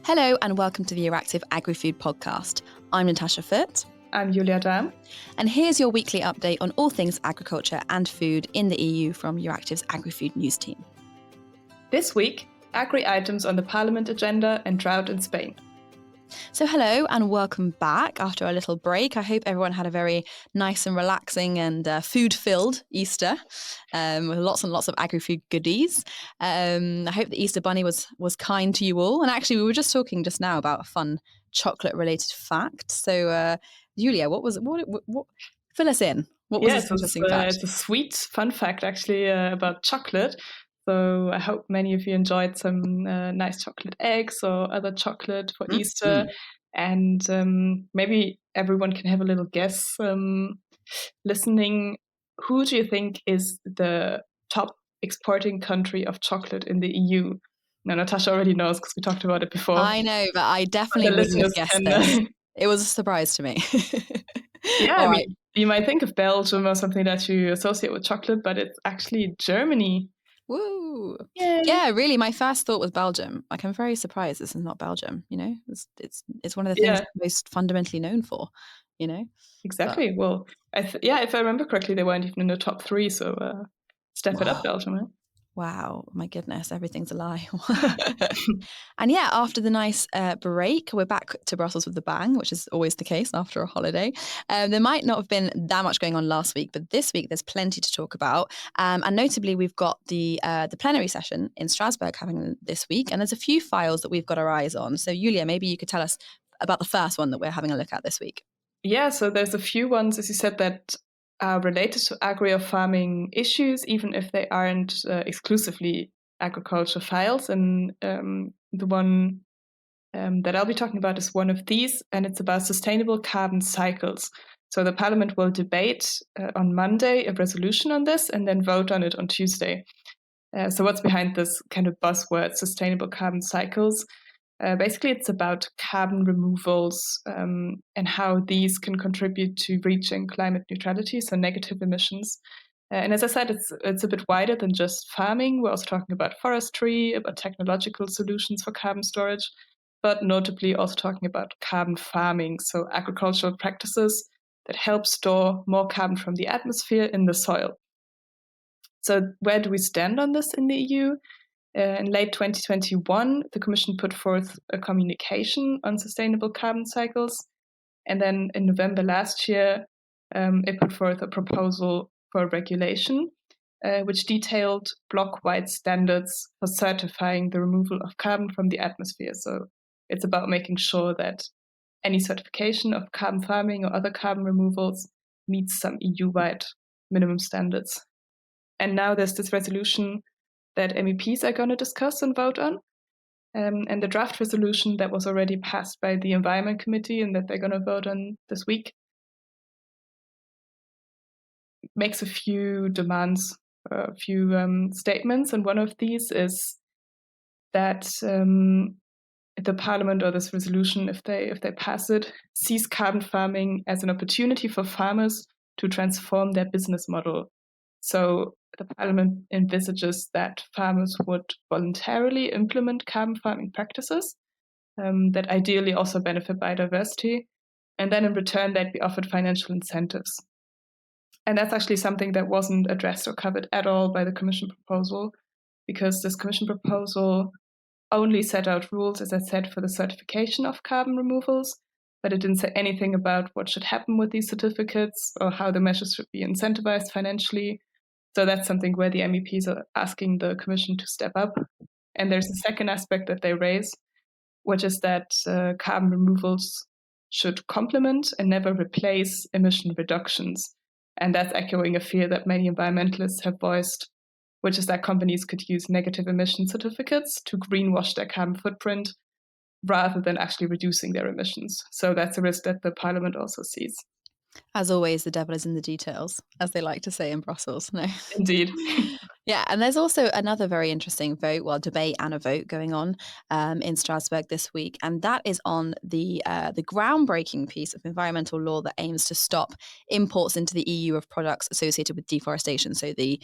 Hello and welcome to the Euractiv Agrifood podcast. I'm Natasha Foote. I'm Julia Dam. And here's your weekly update on all things agriculture and food in the EU from Euractiv's Agrifood news team. This week, agri items on the Parliament agenda and drought in Spain. So hello and welcome back after a little break. I hope everyone had a very nice and relaxing and food-filled Easter with lots and lots of agri-food goodies. I hope the Easter Bunny was kind to you all. And actually, we were just talking just now about a fun chocolate-related fact. So, Julia, what fill us in? What was this interesting fact? It's a sweet fun fact, actually, about chocolate. So I hope many of you enjoyed some nice chocolate eggs or other chocolate for Easter. And maybe everyone can have a little guess listening. Who do you think is the top exporting country of chocolate in the EU? Now, Natasha already knows because we talked about it before. I know, but I definitely wouldn't have guessed this. It was a surprise to me. Yeah, you might think of Belgium or something that you associate with chocolate, but it's actually Germany. Woo! Yay. Yeah, really. My first thought was Belgium. Like, I'm very surprised this is not Belgium. You know, it's one of the things we're most fundamentally known for. You know, exactly. But, well, if I remember correctly, they weren't even in the top 3. So step it up, Belgium. Huh? Wow, my goodness, everything's a lie. And yeah, after the nice break, we're back to Brussels with a bang, which is always the case after a holiday. There might not have been that much going on last week, but this week there's plenty to talk about. And notably, we've got the plenary session in Strasbourg happening this week, and there's a few files that we've got our eyes on. So Julia, maybe you could tell us about the first one that we're having a look at this week. Yeah, so there's a few ones, as you said, that are related to agri or farming issues, even if they aren't exclusively agriculture files. And the one that I'll be talking about is one of these, and it's about sustainable carbon cycles. So the Parliament will debate on Monday a resolution on this and then vote on it on Tuesday. So what's behind this kind of buzzword, sustainable carbon cycles? Basically, it's about carbon removals and how these can contribute to reaching climate neutrality, so negative emissions. And as I said, it's a bit wider than just farming. We're also talking about forestry, about technological solutions for carbon storage, but notably also talking about carbon farming, so agricultural practices that help store more carbon from the atmosphere in the soil. So where do we stand on this in the EU? In late 2021, the Commission put forth a communication on sustainable carbon cycles. And then in November last year, it put forth a proposal for a regulation, which detailed block-wide standards for certifying the removal of carbon from the atmosphere. So it's about making sure that any certification of carbon farming or other carbon removals meets some EU-wide minimum standards. And now there's this resolution that MEPs are going to discuss and vote on. And the draft resolution that was already passed by the Environment Committee and that they're going to vote on this week makes a few demands, a few statements. And one of these is that the Parliament, or this resolution, if they pass it, sees carbon farming as an opportunity for farmers to transform their business model. So the Parliament envisages that farmers would voluntarily implement carbon farming practices that ideally also benefit biodiversity, and then in return they'd be offered financial incentives. And that's actually something that wasn't addressed or covered at all by the Commission proposal, because this Commission proposal only set out rules, as I said, for the certification of carbon removals, but it didn't say anything about what should happen with these certificates or how the measures should be incentivized financially. So that's something where the MEPs are asking the Commission to step up. And there's a second aspect that they raise, which is that carbon removals should complement and never replace emission reductions. And that's echoing a fear that many environmentalists have voiced, which is that companies could use negative emission certificates to greenwash their carbon footprint rather than actually reducing their emissions. So that's a risk that the Parliament also sees. As always, the devil is in the details, as they like to say in Brussels. No. Indeed. Yeah, and there's also another very interesting debate and a vote going on in Strasbourg this week, and that is on the groundbreaking piece of environmental law that aims to stop imports into the EU of products associated with deforestation, so the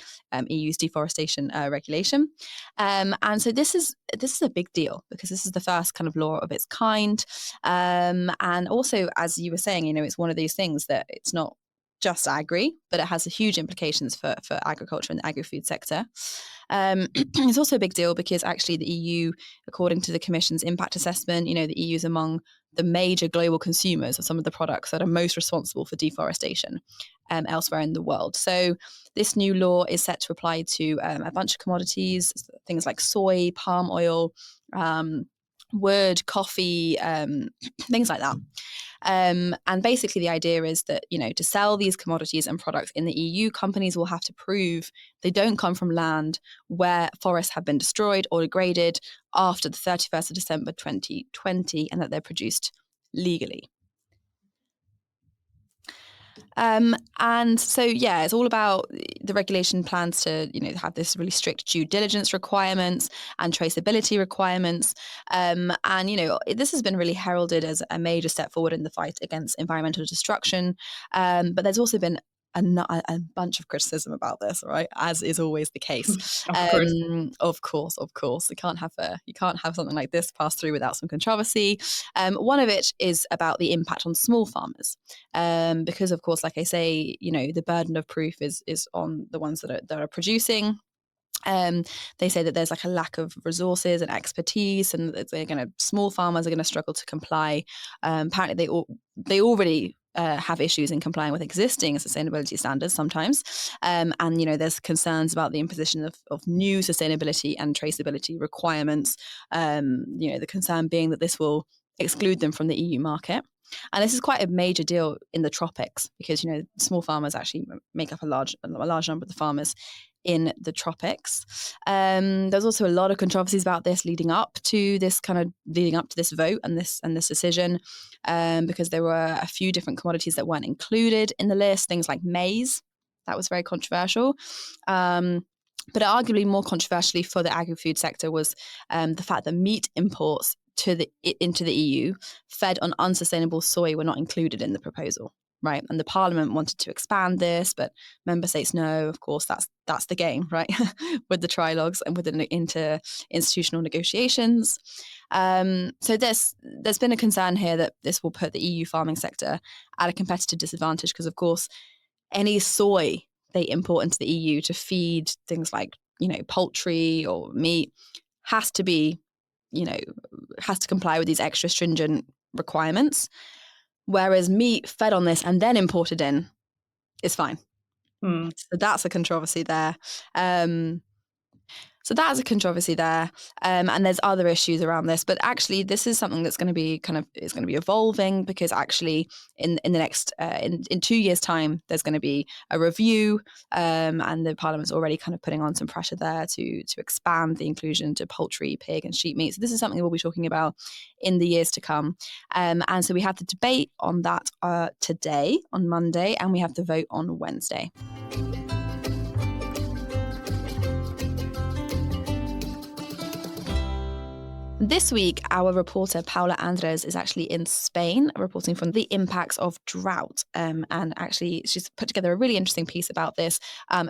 EU's deforestation regulation. And so this is a big deal because this is the first kind of law of its kind, and also, as you were saying, it's one of these things that it's not just agri, but it has huge implications for agriculture and the agri-food sector. It's also a big deal because actually the EU, according to the Commission's impact assessment, the EU is among the major global consumers of some of the products that are most responsible for deforestation elsewhere in the world. So this new law is set to apply to a bunch of commodities, things like soy, palm oil, wood, coffee, things like that. And basically the idea is that, to sell these commodities and products in the EU, companies will have to prove they don't come from land where forests have been destroyed or degraded after the 31st of December 2020 and that they're produced legally. And so, it's all about the regulation plans to, have this really strict due diligence requirements and traceability requirements. And, this has been really heralded as a major step forward in the fight against environmental destruction. But there's also been a bunch of criticism about this, right? As is always the case. Of course. You can't have something like this pass through without some controversy. One of it is about the impact on small farmers, because of course, like I say, the burden of proof is on the ones that are producing. They say that there's like a lack of resources and expertise, and small farmers are going to struggle to comply. Apparently, they already have issues in complying with existing sustainability standards sometimes. And, there's concerns about the imposition of new sustainability and traceability requirements. The concern being that this will exclude them from the EU market. And this is quite a major deal in the tropics because, small farmers actually make up a large number of the farmers in the tropics. There's also a lot of controversies about this leading up to this vote and this decision, because there were a few different commodities that weren't included in the list, things like maize. That was very controversial. But arguably more controversially for the agri-food sector was the fact that meat imports into the EU fed on unsustainable soy were not included in the proposal. Right. And the Parliament wanted to expand this, but member states know, of course, that's the game, right? With the trilogues and with the inter-institutional negotiations. So there's been a concern here that this will put the EU farming sector at a competitive disadvantage because, of course, any soy they import into the EU to feed things like, poultry or meat has to comply with these extra stringent requirements. Whereas meat fed on this and then imported in is fine. So that's a controversy there. And there's other issues around this. But actually, this is something that's going to be evolving because actually in the next in 2 years' time, there's going to be a review, and the Parliament's already kind of putting on some pressure there to expand the inclusion to poultry, pig, and sheep meat. So this is something we'll be talking about in the years to come. And so we have the debate on that today on Monday, and we have the vote on Wednesday. This week, our reporter Paula Andrés is actually in Spain, reporting from the impacts of drought. And actually, she's put together a really interesting piece about this.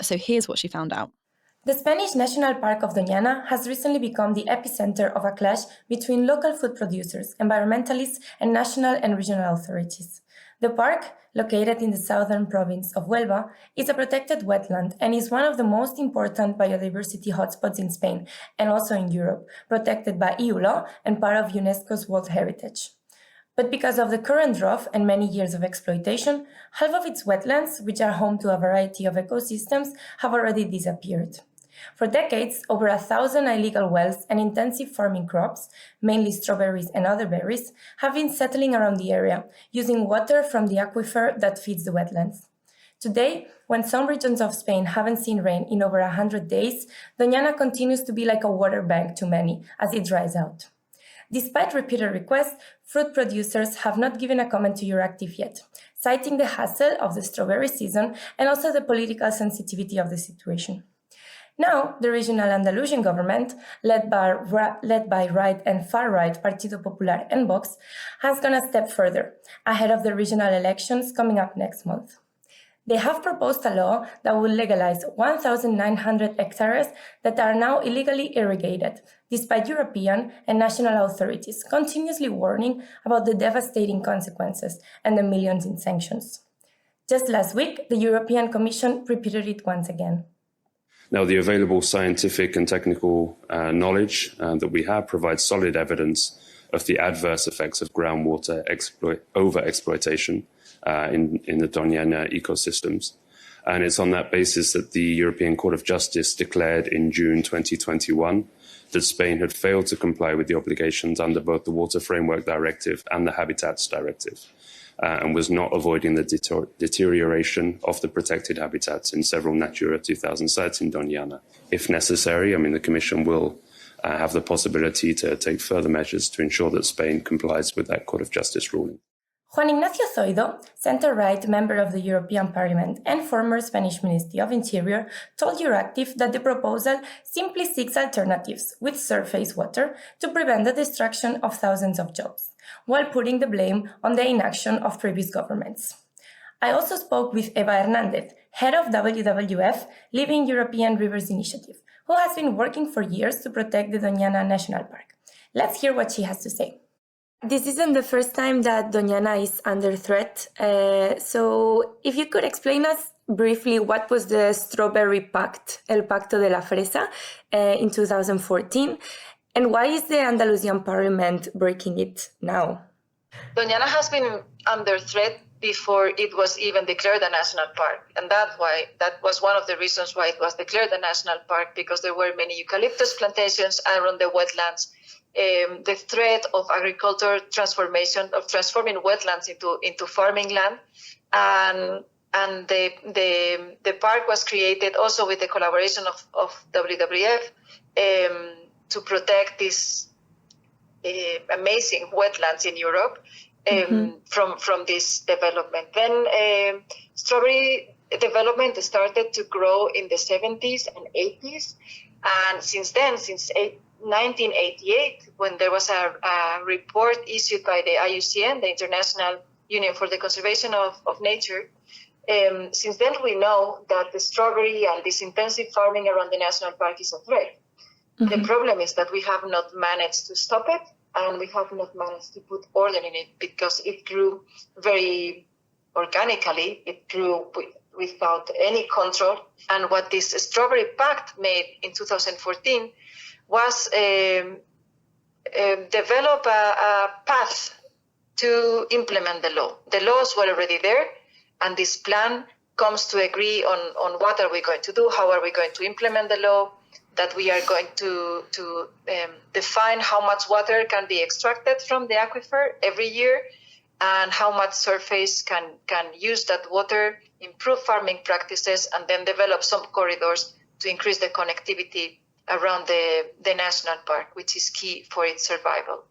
So here's what she found out. The Spanish National Park of Doñana has recently become the epicenter of a clash between local food producers, environmentalists, and national and regional authorities. The park, located in the southern province of Huelva, is a protected wetland and is one of the most important biodiversity hotspots in Spain and also in Europe, protected by EU law and part of UNESCO's World Heritage. But because of the current drought and many years of exploitation, half of its wetlands, which are home to a variety of ecosystems, have already disappeared. For decades, over 1,000 illegal wells and intensive farming crops, mainly strawberries and other berries, have been settling around the area, using water from the aquifer that feeds the wetlands. Today, when some regions of Spain haven't seen rain in over 100 days, Doñana continues to be like a water bank to many as it dries out. Despite repeated requests, fruit producers have not given a comment to Euractiv yet, citing the hassle of the strawberry season and also the political sensitivity of the situation. Now, the regional Andalusian government, led by right and far-right Partido Popular and Vox, has gone a step further, ahead of the regional elections coming up next month. They have proposed a law that will legalize 1,900 hectares that are now illegally irrigated, despite European and national authorities continuously warning about the devastating consequences and the millions in sanctions. Just last week, the European Commission repeated it once again. Now, the available scientific and technical knowledge that we have provides solid evidence of the adverse effects of groundwater overexploitation in the Doñana ecosystems. And it's on that basis that the European Court of Justice declared in June 2021 that Spain had failed to comply with the obligations under both the Water Framework Directive and the Habitats Directive, and was not avoiding the deterioration of the protected habitats in several Natura 2000 sites in Doñana. If necessary, the Commission will have the possibility to take further measures to ensure that Spain complies with that Court of Justice ruling. Juan Ignacio Zoido, centre-right member of the European Parliament and former Spanish Ministry of Interior, told Euractiv that the proposal simply seeks alternatives with surface water to prevent the destruction of thousands of jobs, while putting the blame on the inaction of previous governments. I also spoke with Eva Hernández, head of WWF Living European Rivers Initiative, who has been working for years to protect the Doñana National Park. Let's hear what she has to say. This isn't the first time that Doñana is under threat. So if you could explain us briefly what was the Strawberry Pact, El Pacto de la Fresa, in 2014, and why is the Andalusian Parliament breaking it now? Doñana has been under threat before it was even declared a national park. And that was one of the reasons why it was declared a national park, because there were many eucalyptus plantations around the wetlands. The threat of agriculture transformation, of transforming wetlands into farming land, and the park was created also with the collaboration of WWF to protect these amazing wetlands in Europe from this development. Then strawberry development started to grow in the 70s and 80s, and since then, since 1988, when there was a report issued by the IUCN, the International Union for the Conservation of Nature, since then we know that the strawberry and this intensive farming around the national park is a threat. The problem is that we have not managed to stop it, and we have not managed to put order in it, because it grew very organically. It grew without any control. And what this Strawberry Pact made in 2014 was develop a path to implement the law. The laws were already there, and this plan comes to agree on what are we going to do, how are we going to implement the law, that we are going to define how much water can be extracted from the aquifer every year, and how much surface can use that water, improve farming practices, and then develop some corridors to increase the connectivity around the national park, which is key for its survival.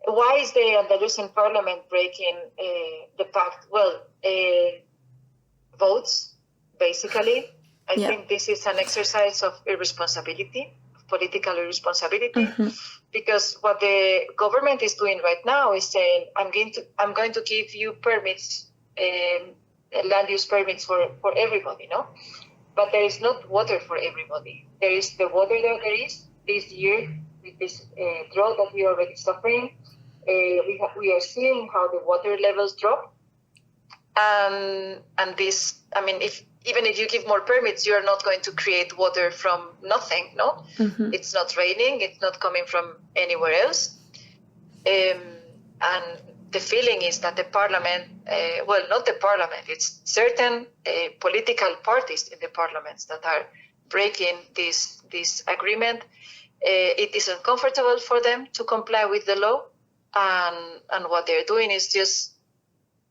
Why is the Andalusian Parliament breaking the pact? Well, votes, basically. I think this is an exercise of irresponsibility, political irresponsibility, because what the government is doing right now is saying, I'm going to give you permits, land use permits for everybody, no? But there is not water for everybody. There is the water that there is this year with this drought that we are already suffering. We are seeing how the water levels drop, and this. I mean, even if you give more permits, you are not going to create water from nothing. No, it's not raining. It's not coming from anywhere else, and the feeling is that the parliament, not the parliament, it's certain political parties in the parliaments that are breaking this agreement. It is uncomfortable for them to comply with the law, and what they're doing is just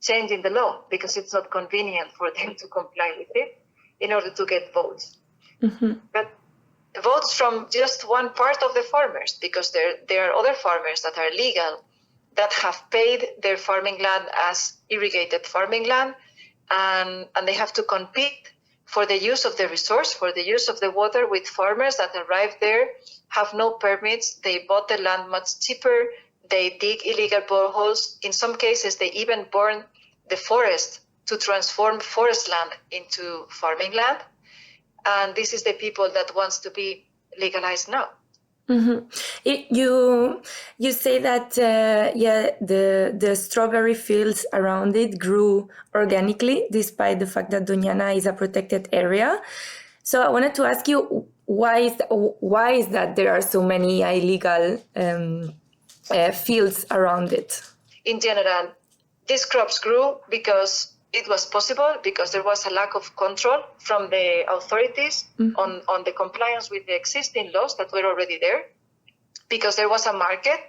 changing the law because it's not convenient for them to comply with it in order to get votes. But votes from just one part of the farmers, because there are other farmers that are legal that have paid their farming land as irrigated farming land, and they have to compete for the use of the resource, for the use of the water, with farmers that arrive there, have no permits, they bought the land much cheaper, they dig illegal boreholes. In some cases, they even burn the forest to transform forest land into farming land. And this is the people that wants to be legalized now. Mm-hmm. You say that the strawberry fields around it grew organically, despite the fact that Doñana is a protected area. So I wanted to ask you, why is that there are so many illegal fields around it? In general, these crops grew because it was possible, because there was a lack of control from the authorities on the compliance with the existing laws that were already there, because there was a market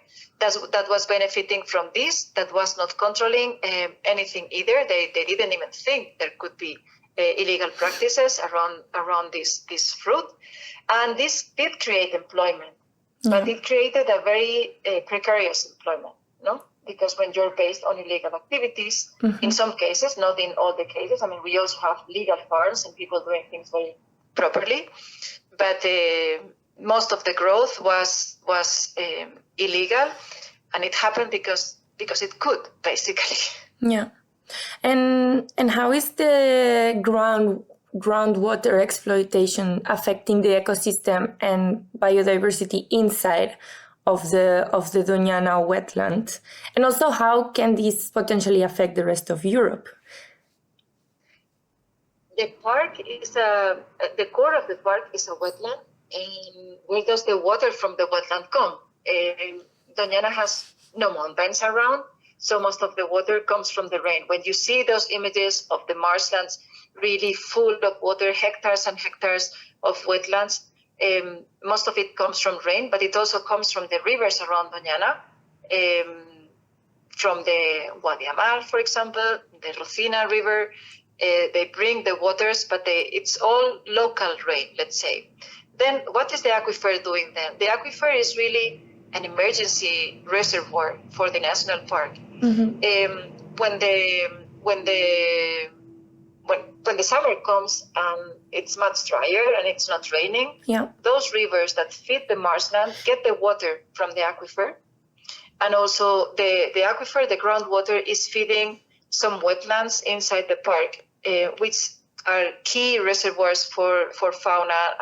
that was benefiting from this, that was not controlling anything either. They didn't even think there could be illegal practices around this fruit. And this did create employment, but it created a very precarious employment, no? Because when you're based on illegal activities, in some cases, not in all the cases, I mean, we also have legal farms and people doing things very properly, but most of the growth was illegal, and it happened because it could, basically. Yeah. And how is the groundwater exploitation affecting the ecosystem and biodiversity inside of the Doñana wetland? And also, how can this potentially affect the rest of Europe? The park is the core of the park is a wetland. And where does the water from the wetland come? Doñana has no mountains around, so most of the water comes from the rain. When you see those images of the marshlands really full of water, hectares and hectares of wetlands, most of it comes from rain, but it also comes from the rivers around Doñana, from the Guadiamar, for example, the Rocina River. They bring the waters, but it's all local rain, let's say. Then what is the aquifer doing then? The aquifer is really an emergency reservoir for the national park. When the summer comes and it's much drier and it's not raining, those rivers that feed the marshland get the water from the aquifer. And also the aquifer, the groundwater, is feeding some wetlands inside the park, which are key reservoirs for fauna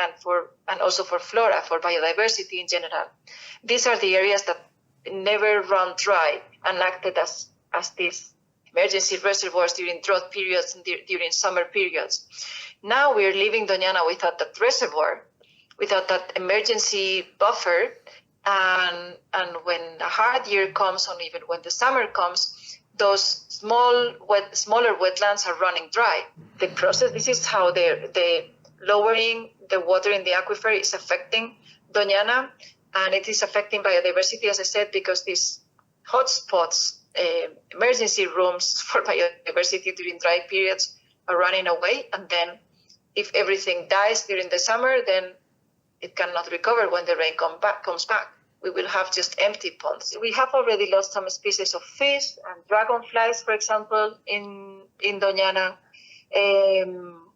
and also for flora, for biodiversity in general. These are the areas that never run dry and acted as these emergency reservoirs during drought periods and during summer periods. Now we're leaving Doñana without that reservoir, without that emergency buffer, and when a hard year comes, or even when the summer comes, those smaller wetlands are running dry. The process, this is how the lowering the water in the aquifer is affecting Doñana, and it is affecting biodiversity, as I said, because these hotspots, emergency rooms for biodiversity during dry periods, are running away. And then if everything dies during the summer, then it cannot recover when the rain comes back. We will have just empty ponds. We have already lost some species of fish and dragonflies, for example, in Doñana.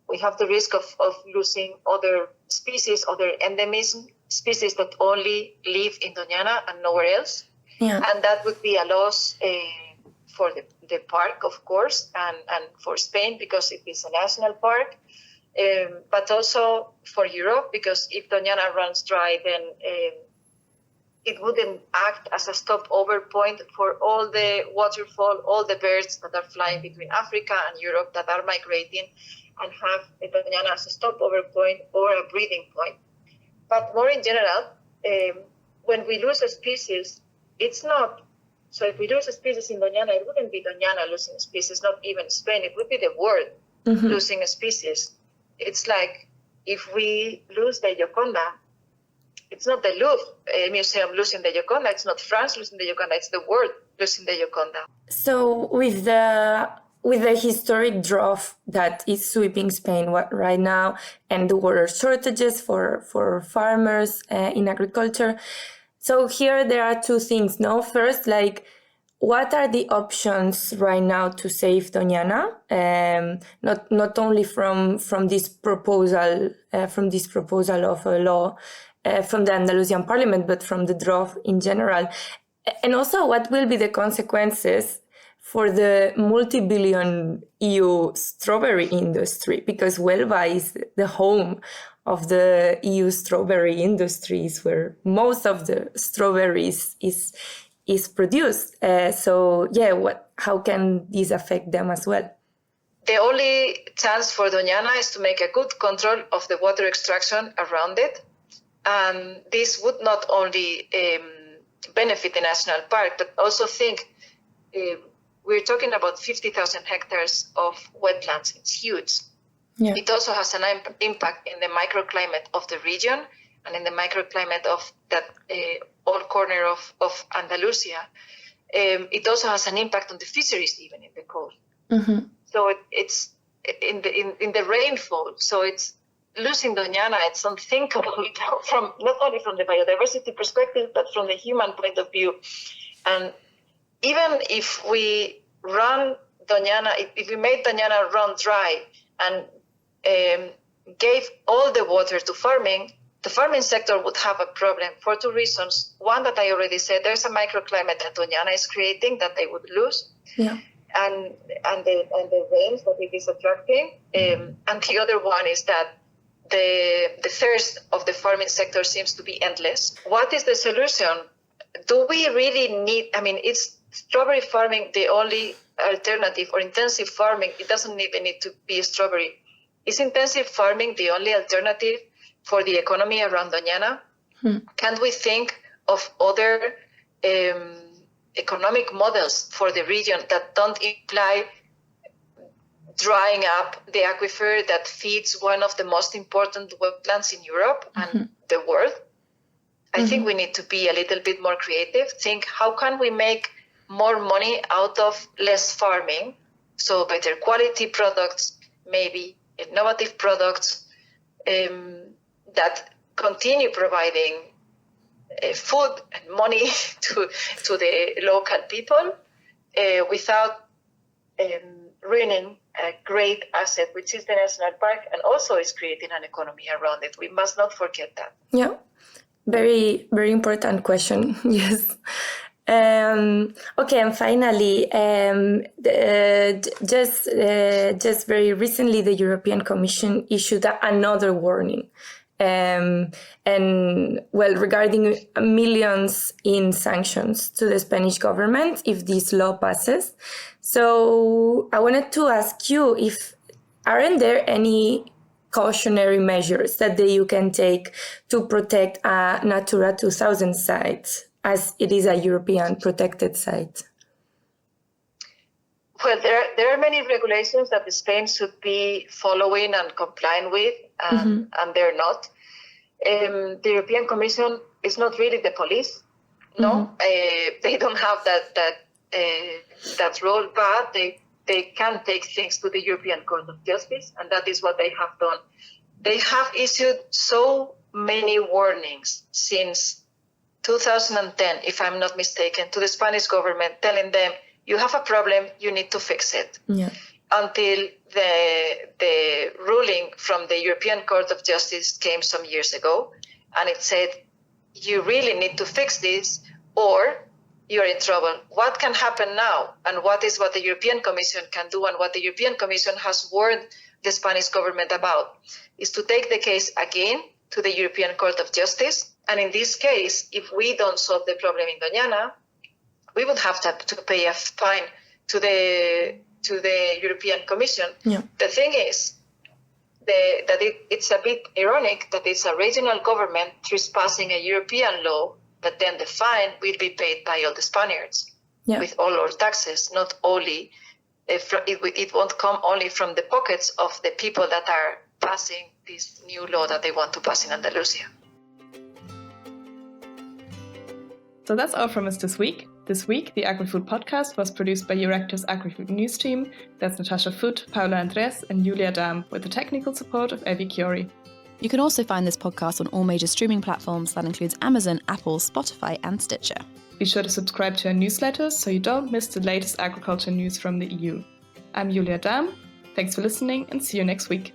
We have the risk of losing other species, other endemism, species that only live in Doñana and nowhere else. Yeah. And that would be a loss for the park, of course, and for Spain, because it is a national park, but also for Europe, because if Doñana runs dry, then it wouldn't act as a stopover point for all the waterfall, all the birds that are flying between Africa and Europe that are migrating, and have Doñana as a stopover point or a breeding point. But more in general, when we lose a species, it's not, so if we lose a species in Doñana, it wouldn't be Doñana losing a species, not even Spain, it would be the world losing a species. It's like if we lose the Gioconda, it's not the Louvre Museum losing the Gioconda, it's not France losing the Gioconda, it's the world losing the Gioconda. So with the with the historic drought that is sweeping Spain right now and the water shortages for farmers in agriculture. So here there are two things. No, first, like, what are the options right now to save Doñana? Not only from this proposal of a law from the Andalusian Parliament, but from the drought in general, and also what will be the consequences for the multi-billion EU strawberry industry, because Huelva is the home of the EU strawberry industries, where most of the strawberries is produced. How can this affect them as well? The only chance for Doñana is to make a good control of the water extraction around it. And this would not only benefit the national park, but also we're talking about 50,000 hectares of wetlands. It's huge. Yeah. It also has an impact in the microclimate of the region and in the microclimate of that all corner of Andalusia. It also has an impact on the fisheries, even in the coast. Mm-hmm. So it's in the rainfall. So it's losing Doñana. It's unthinkable from not only from the biodiversity perspective, but from the human point of view. And even if we run Doñana, if we made Doñana run dry and gave all the water to farming, the farming sector would have a problem for two reasons. One, that I already said, there's a microclimate that Doñana is creating that they would lose. Yeah. And the rains that it is attracting. And the other one is that the thirst of the farming sector seems to be endless. What is the solution? Do we really need, it's strawberry farming the only alternative, or intensive farming? It doesn't even need to be strawberry. Is intensive farming the only alternative for the economy around Doñana? Can't we think of other economic models for the region that don't imply drying up the aquifer that feeds one of the most important wetlands in Europe and the world? I think we need to be a little bit more creative. Think, how can we make more money out of less farming? So better quality products, maybe innovative products that continue providing food and money to the local people without ruining a great asset, which is the national park, and also is creating an economy around it. We must not forget that. Yeah, very, very important question. Yes. Okay, and finally, just very recently, the European Commission issued another warning, regarding millions in sanctions to the Spanish government if this law passes. So I wanted to ask you, aren't there any cautionary measures that the EU can take to protect a Natura 2000 site, as it is a European protected site? Well, there are many regulations that Spain should be following and complying with, and they're not. The European Commission is not really the police. No, they don't have that role, but they can take things to the European Court of Justice, and that is what they have done. They have issued so many warnings since 2010, if I'm not mistaken, to the Spanish government, telling them, you have a problem, you need to fix it. Yeah. Until the ruling from the European Court of Justice came some years ago, and it said, you really need to fix this, or you're in trouble. What can happen now, and what the European Commission can do, and what the European Commission has warned the Spanish government about, is to take the case again to the European Court of Justice. And in this case, if we don't solve the problem in Doñana, we would have to pay a fine to the European Commission. Yeah. The thing is that it's a bit ironic that it's a regional government trespassing a European law, but then the fine will be paid by all the Spaniards with all our taxes, not only, it won't come only from the pockets of the people that are passing this new law that they want to pass in Andalusia. So that's all from us this week. This week, the Agrifood podcast was produced by Euractiv's Agrifood news team. That's Natasha Foot, Paula Andrés, and Julia Dam, with the technical support of Evie Chiori. You can also find this podcast on all major streaming platforms. That includes Amazon, Apple, Spotify, and Stitcher. Be sure to subscribe to our newsletters so you don't miss the latest agriculture news from the EU. I'm Julia Dam. Thanks for listening and see you next week.